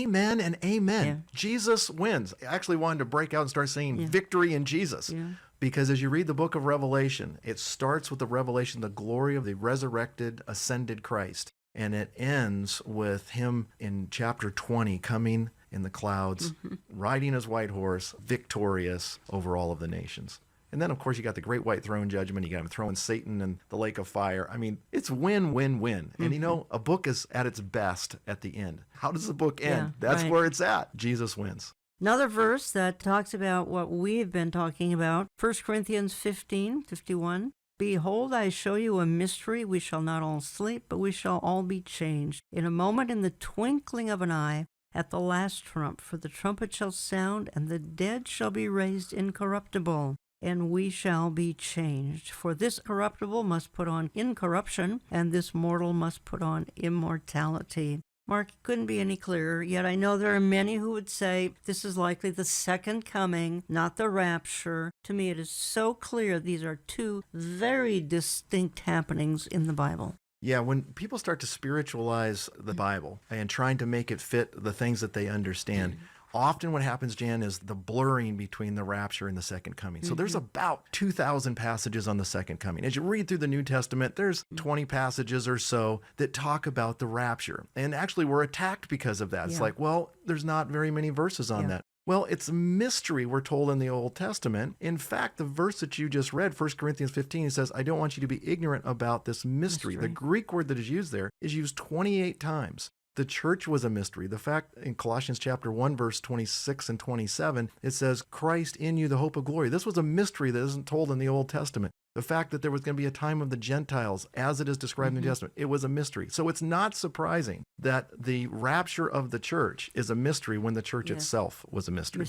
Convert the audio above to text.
amen and amen. Yeah. Jesus wins. I actually wanted to break out and start saying victory in Jesus. Yeah. Because as you read the book of Revelation, it starts with the revelation, the glory of the resurrected, ascended Christ. And it ends with him in chapter 20 coming in the clouds, riding his white horse, victorious over all of the nations. And then, of course, you got the great white throne judgment. You got him throwing Satan in the lake of fire. I mean, it's win, win, win. And, you know, a book is at its best at the end. How does the book end? Yeah, That's right. where it's at. Jesus wins. Another verse that talks about what we've been talking about, 1 Corinthians 15:51. Behold, I show you a mystery. We shall not all sleep, but we shall all be changed. In a moment, in the twinkling of an eye, at the last trump. For the trumpet shall sound, and the dead shall be raised incorruptible, and we shall be changed. For this corruptible must put on incorruption, and this mortal must put on immortality. Mark, it couldn't be any clearer, yet I know there are many who would say this is likely the second coming, not the rapture. To me, it is so clear these are two very distinct happenings in the Bible. Yeah, when people start to spiritualize the Bible and trying to make it fit the things that they understand, often what happens, Jan, is the blurring between the rapture and the second coming. So there's about 2,000 passages on the second coming. As you read through the New Testament, there's 20 passages or so that talk about the rapture. And actually, we're attacked because of that. It's like, well, there's not very many verses on that. Well, it's a mystery, we're told in the Old Testament. In fact, the verse that you just read, 1 Corinthians 15, it says, I don't want you to be ignorant about this mystery. The Greek word that is used there is used 28 times. The church was a mystery. The fact in Colossians chapter 1, verse 26 and 27, it says, Christ in you, the hope of glory. This was a mystery that isn't told in the Old Testament. The fact that there was going to be a time of the Gentiles, as it is described in the New Testament, it was a mystery. So it's not surprising that the rapture of the church is a mystery when the church itself was a mystery.